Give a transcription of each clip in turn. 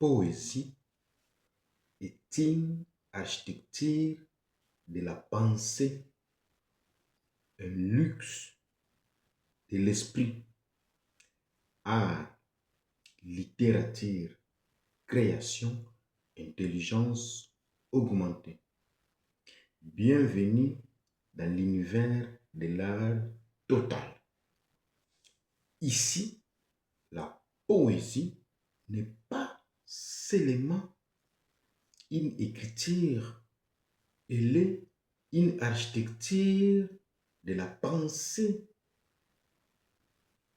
poésie est une architecture de la pensée, un luxe de l'esprit, art, littérature, création, intelligence augmentée. Bienvenue dans l'univers de l'art total. Ici, la poésie n'est pas seulement une écriture, elle est une architecture de la pensée,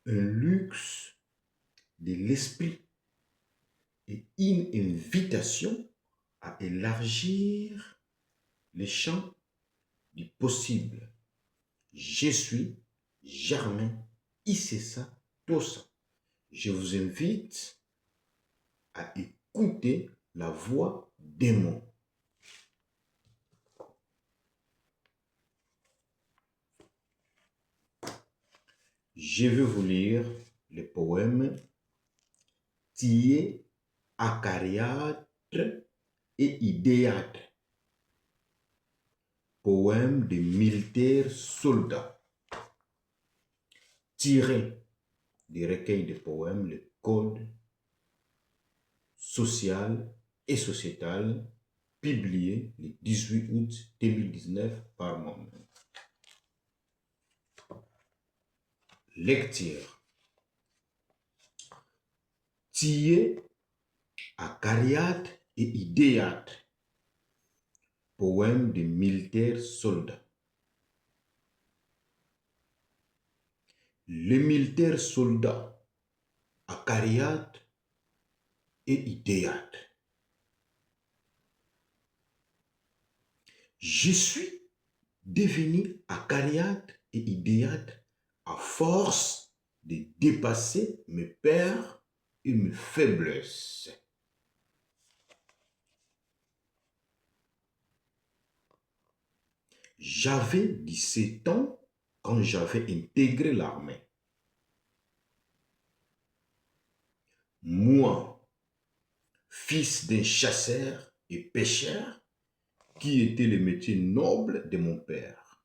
un luxe de l'esprit et une invitation à élargir les champs du possible. Je suis Germain Issessa Tossa. Je vous invite à écouter la voix des mots. Je vais vous lire le poème Thiers, acariâtre et idéâtre. Poème de militaires soldats. Tiré du recueil de poèmes Le Code social et sociétal, publié le 18 août 2019 par moi-même. Lecture. Thiers, acariâtre et idéâtre. Poème de militaires soldats. Les militaires soldats, acariâtre et idéâtre. Je suis devenu acariâtre et idéâtre à force de dépasser mes peurs et mes faiblesses. J'avais 17 ans quand j'avais intégré l'armée. Moi, fils d'un chasseur et pêcheur, qui était le métier noble de mon père,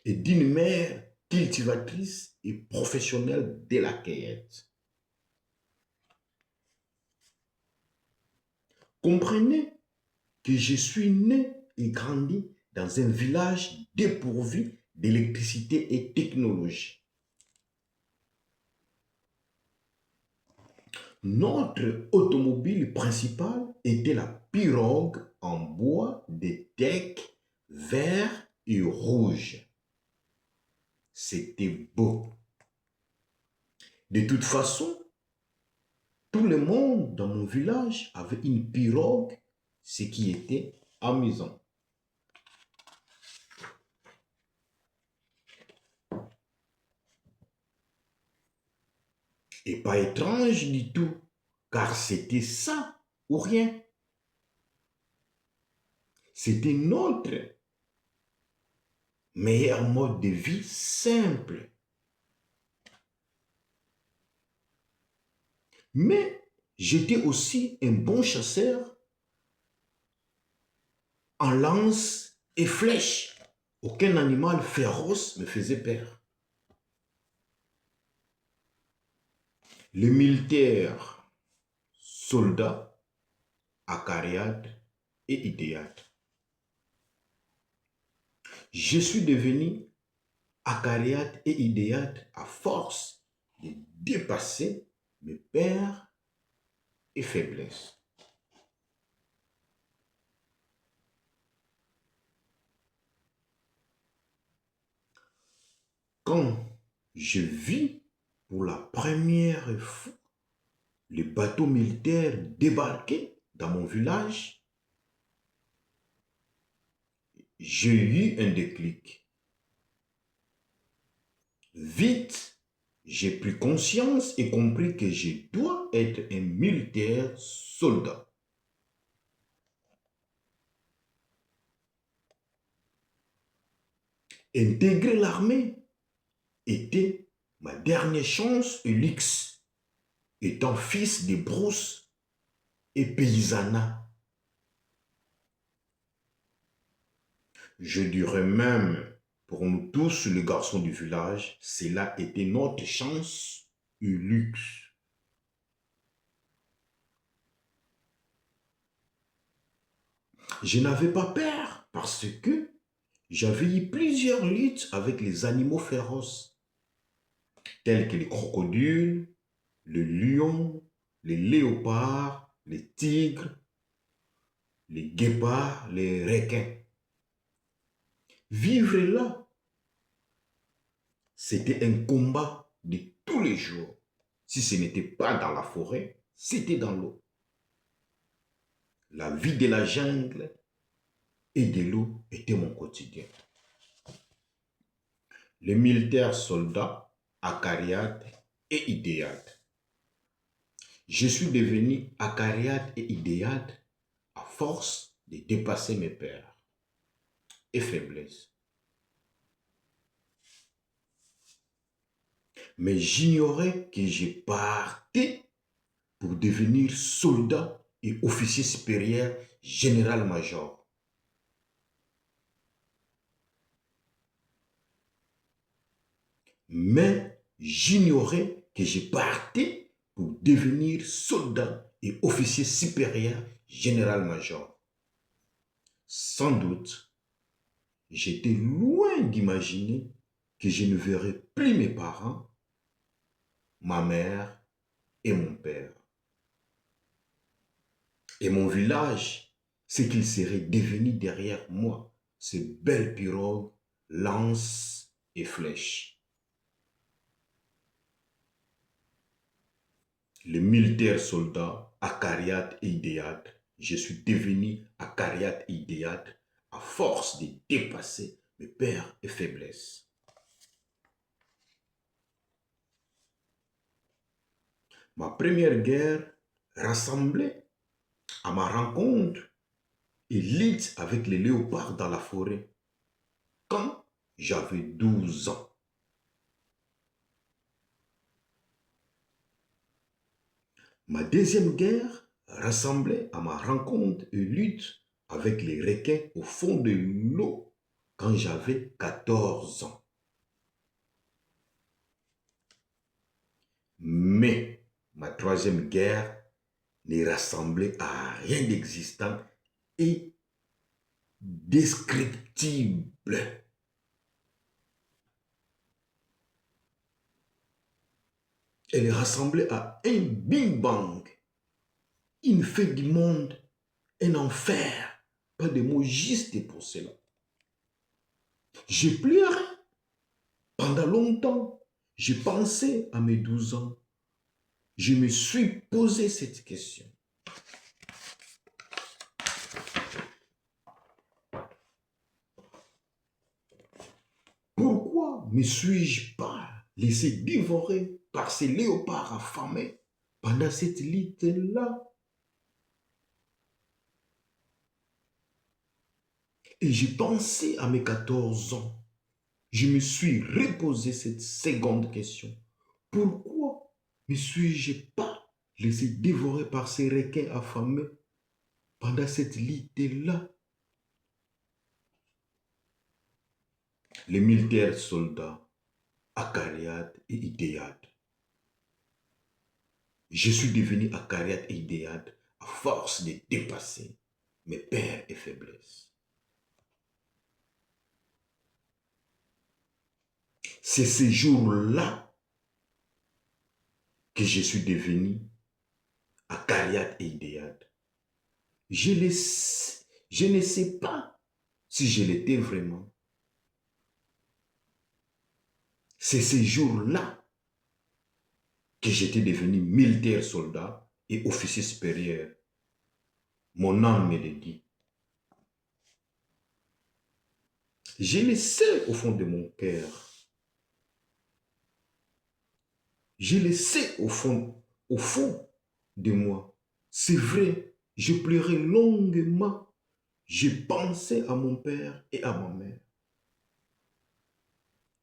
et d'une mère cultivatrice et professionnelle de la cueillette. Comprenez que je suis né et grandi dans un village dépourvu d'électricité et technologie. Notre automobile principale était la pirogue en bois de teck vert et rouge. C'était beau. De toute façon, tout le monde dans mon village avait une pirogue, ce qui était amusant. Et pas étrange du tout, car c'était ça ou rien. C'était notre meilleur mode de vie simple. Mais j'étais aussi un bon chasseur en lance et flèche. Aucun animal féroce me faisait peur. Les militaires, soldats, acariâtres et idéâtres. Je suis devenu acariâtre et idéâtre à force de dépasser mes peurs et faiblesses. Quand je vis pour la première fois les bateaux militaires débarquer dans mon village, j'ai eu un déclic. Vite, j'ai pris conscience et compris que je dois être un militaire soldat. Intégrer l'armée était ma dernière chance et luxe. étant fils de brousse et paysanat. Je dirais même, pour nous tous, les garçons du village, cela était notre chance et luxe. Je n'avais pas peur parce que j'avais eu plusieurs luttes avec les animaux féroces, tels que les crocodiles, les lions, les léopards, les tigres, les guépards, les requins. Vivre là, c'était un combat de tous les jours. Si ce n'était pas dans la forêt, c'était dans l'eau. La vie de la jungle et de l'eau était mon quotidien. Les militaires soldats, acariates et idéates. Je suis devenu acariate et idéate à force de dépasser mes peurs et faiblesses. Mais j'ignorais que j'ai parti pour devenir soldat et officier supérieur général-major. Mais j'ignorais que j'ai parti pour devenir soldat et officier supérieur général-major. Sans doute, j'étais loin d'imaginer que je ne verrais plus mes parents, ma mère et mon père. Et mon village, ce qu'il serait devenu derrière moi, ces belles pirogues, lances et flèches. Les militaires soldats, acariates et idéates, je suis devenu acariate et idéate à force de dépasser mes peurs et faiblesses. Ma première guerre rassemblait à ma rencontre et lutte avec les léopards dans la forêt quand j'avais 12 ans. Ma deuxième guerre rassemblait à ma rencontre et lutte avec les requins au fond de l'eau quand j'avais 14 ans. Mais ma troisième guerre ne rassemblait à rien d'existant et descriptible. Elle rassemblait à un Big Bang, une fin du monde, un enfer. Pas de mots juste pour cela. J'ai pleuré pendant longtemps. J'ai pensé à mes 12 ans. Je me suis posé cette question. Pourquoi me suis-je pas laissé dévorer par ces léopards affamés pendant cette lutte-là? Et j'ai pensé à mes 14 ans. Je me suis reposé cette seconde question. Pourquoi me suis-je pas laissé dévorer par ces requins affamés pendant cette lutte-là? Les militaires soldats, acariates et idéates. Je suis devenu acariate et idéate à force de dépasser mes peurs et faiblesses. C'est ce jour-là que je suis devenu acariate et idéate. Je ne sais pas si je l'étais vraiment. C'est ce jour-là que j'étais devenu militaire soldat et officier supérieur. Mon âme me le dit. Je le sais au fond de mon cœur. Je le sais au fond de moi. C'est vrai, je pleurais longuement. Je pensais à mon père et à ma mère.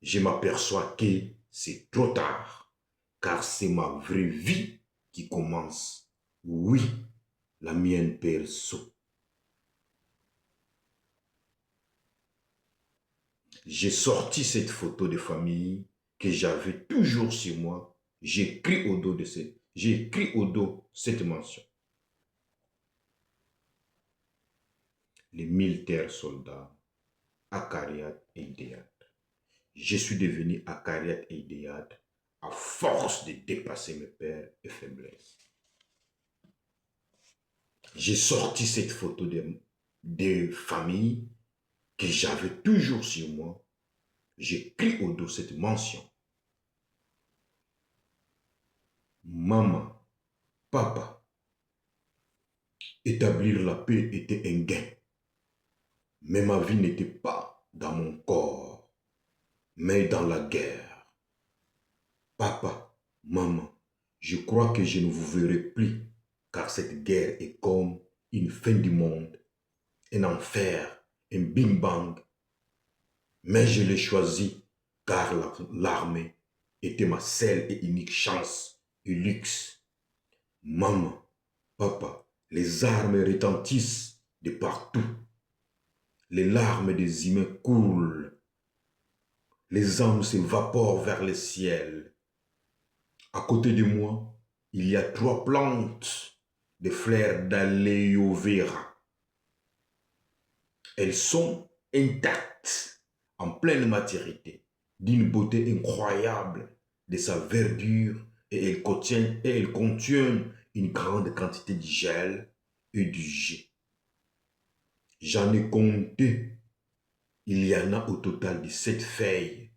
Je m'aperçois que c'est trop tard, car c'est ma vraie vie qui commence. Oui, la mienne perso. J'ai sorti cette photo de famille que j'avais toujours sur moi. J'ai écrit au dos cette mention. Les militaires soldats, Akariat et Idéat. Je suis devenu Akariat et Idéat à force de dépasser mes peurs et faiblesses. J'ai sorti cette photo de famille que j'avais toujours sur moi. J'ai écrit au dos cette mention. Maman, papa, établir la paix était un gain. Mais ma vie n'était pas dans mon corps, mais dans la guerre. Papa, maman, je crois que je ne vous verrai plus, car cette guerre est comme une fin du monde, un enfer, un bing-bang. Mais je l'ai choisi, car l'armée était ma seule et unique chance et luxe. Maman, papa, les armes retentissent de partout. Les larmes des humains coulent. Les âmes s'évaporent vers le ciel. À côté de moi, il y a 3 plantes de fleurs d'aloe vera. Elles sont intactes, en pleine maturité, d'une beauté incroyable de sa verdure et elles contiennent une grande quantité de gel et du jet. J'en ai compté. Il y en a au total de 7 feuilles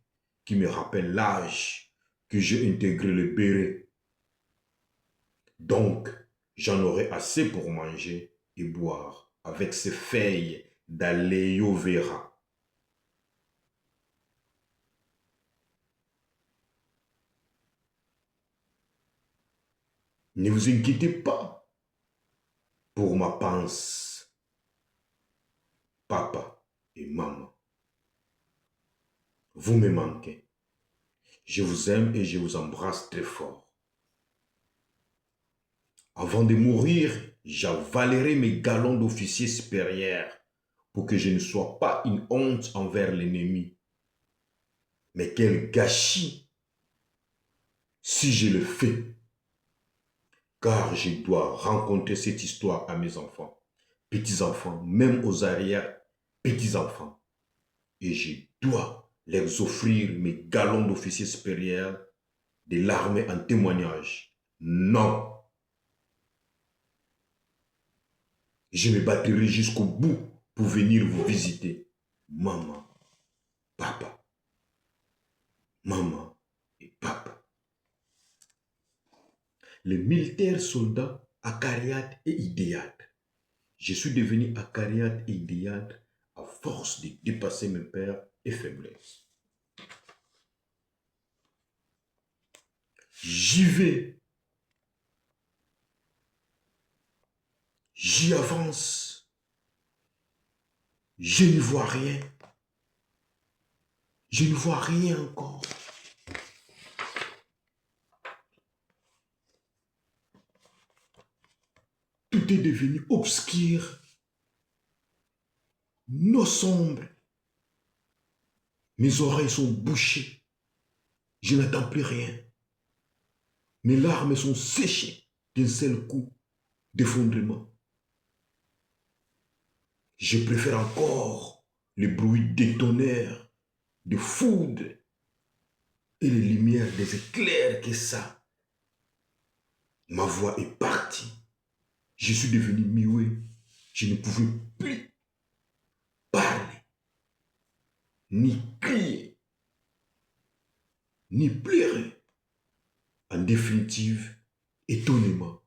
qui me rappellent l'âge que j'ai intégré le béret. Donc, j'en aurai assez pour manger et boire avec ces feuilles d'aloe vera. Ne vous inquiétez pas pour ma panse, papa et maman. Vous me manquez. Je vous aime et je vous embrasse très fort. Avant de mourir, j'avalerai mes galons d'officier supérieur pour que je ne sois pas une honte envers l'ennemi. Mais quel gâchis si je le fais, car je dois raconter cette histoire à mes enfants, petits-enfants, même aux arrière-petits-enfants. Et je dois leur offrir mes galons d'officier supérieur de l'armée en témoignage. Non, je me battrai jusqu'au bout pour venir vous visiter. Maman, papa, maman et papa. Les militaires soldats Akariat et Idéat. Je suis devenu Akariat et Idéat à force de dépasser mes peurs et faiblesses. J'y vais. J'y avance. Je ne vois rien. Je ne vois rien encore. Tout est devenu obscur, nos sombres. Mes oreilles sont bouchées. Je n'entends plus rien. Mes larmes sont séchées d'un seul coup d'effondrement. Je préfère encore le bruit des tonnerres, de foudre et les lumières des éclairs que ça. Ma voix est partie. Je suis devenu muet. Je ne pouvais plus parler, ni crier, ni pleurer. En définitive, étonnement.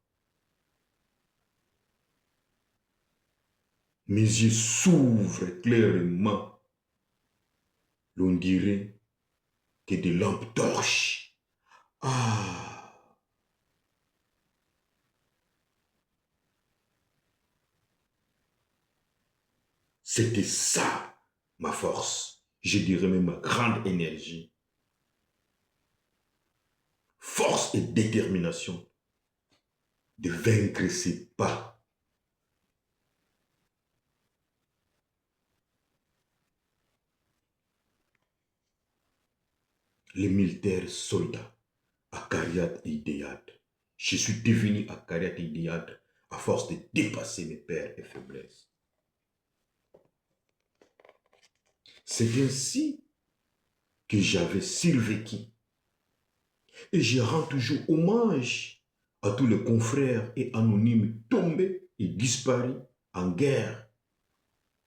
Mes yeux s'ouvrent clairement. L'on dirait que des lampes torches. Ah! C'était ça, ma force. Je dirais même ma grande énergie. Force et détermination. de vaincre ses pas. Les militaires soldats, Akariat et Idéat. Je suis devenu Akariat et Idéat à force de dépasser mes peurs et faiblesses. C'est ainsi que j'avais survécu. Et je rends toujours hommage à tous les confrères et anonymes tombés et disparus en guerre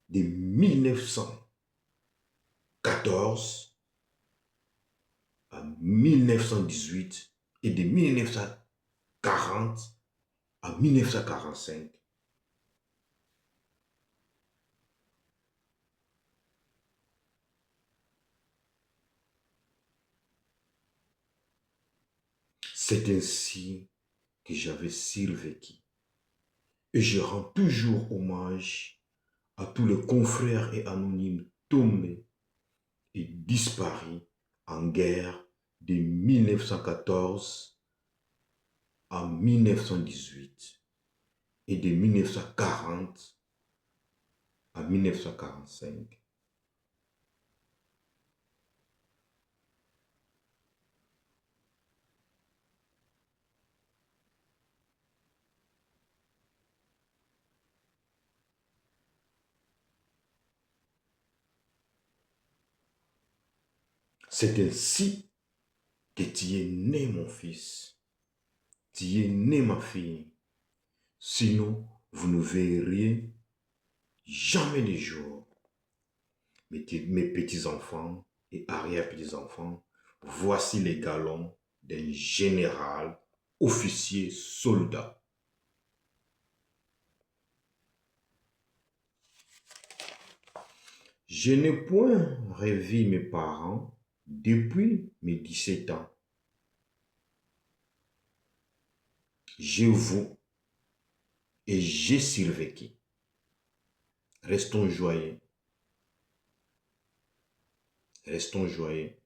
de 1914 à 1918 et de 1940 à 1945. C'est ainsi que j'avais survécu. Et je rends toujours hommage à tous les confrères et anonymes tombés et disparus en guerre de 1914 à 1918 et de 1940 à 1945. C'est ainsi que tu es né, mon fils. Tu es né, ma fille. Sinon, vous ne verriez jamais les jours. Mes petits-enfants et arrière-petits-enfants, voici les galons d'un général, officier, soldat. Je n'ai point revu mes parents depuis mes 17 ans. Je vous et j'ai survécu. Restons joyeux. Restons joyeux.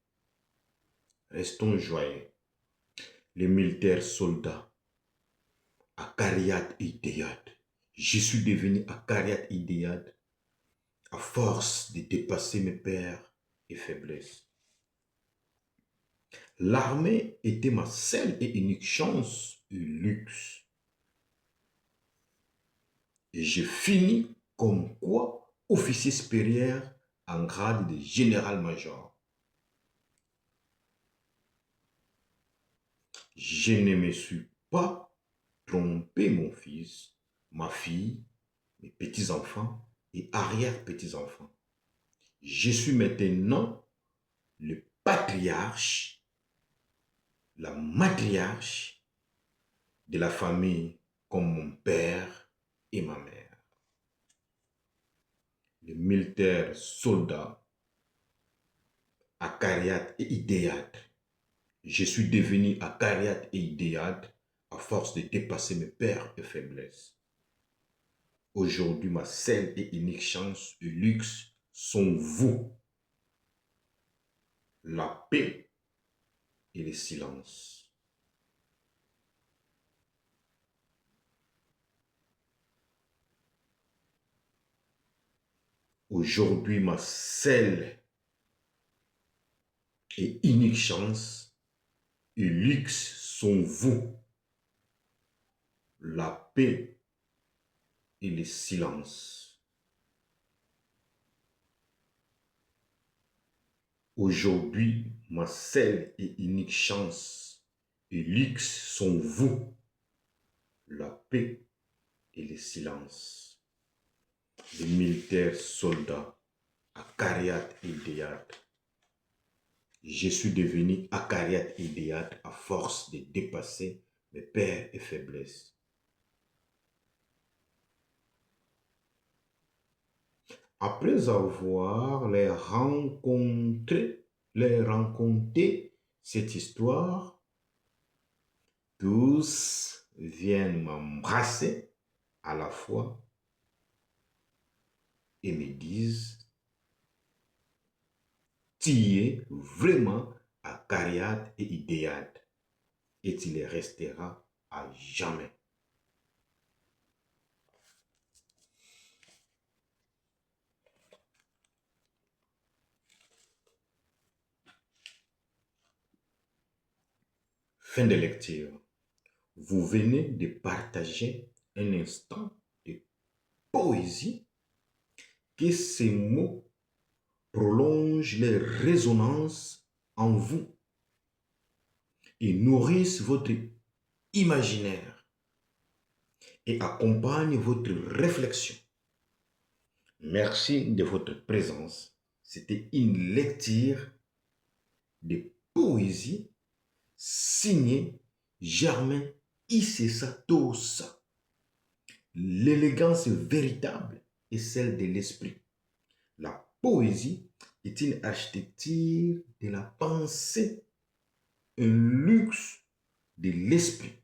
Restons joyeux. Les militaires soldats, Akariat et Idéat. Je suis devenu Akariat et Idéat à force de dépasser mes peurs et faiblesses. L'armée était ma seule et unique chance et luxe. Et j'ai fini comme quoi officier supérieur en grade de général-major. Je ne me suis pas trompé, mon fils, ma fille, mes petits-enfants et arrière-petits-enfants. Je suis maintenant le patriarche, la matriarche de la famille comme mon père et ma mère. Les militaires soldats, Akariat et Idéat. Je suis devenu Akariat et Idéat à force de dépasser mes peurs et faiblesses. Aujourd'hui, ma seule et unique chance et luxe sont vous, la paix et le silence. Aujourd'hui, ma seule et unique chance et luxe sont vous, la paix et le silence. Aujourd'hui, ma seule et unique chance et luxe sont vous, la paix et le silence. Les militaires soldats, Akariat et Idéat. Je suis devenu Akariat et Idéat à force de dépasser mes peurs et faiblesses. Après avoir raconté cette histoire, tous viennent m'embrasser à la fois et me disent, tu es vraiment Akariat et Idéat et tu le resteras à jamais. fin de lecture. Vous venez de partager un instant de poésie que ces mots prolongent les résonances en vous et nourrissent votre imaginaire et accompagnent votre réflexion. Merci de votre présence. C'était une lecture de poésie signée Germain Issessa Tossa. L'élégance véritable est celle de l'esprit. La poésie est une architecture de la pensée, un luxe de l'esprit.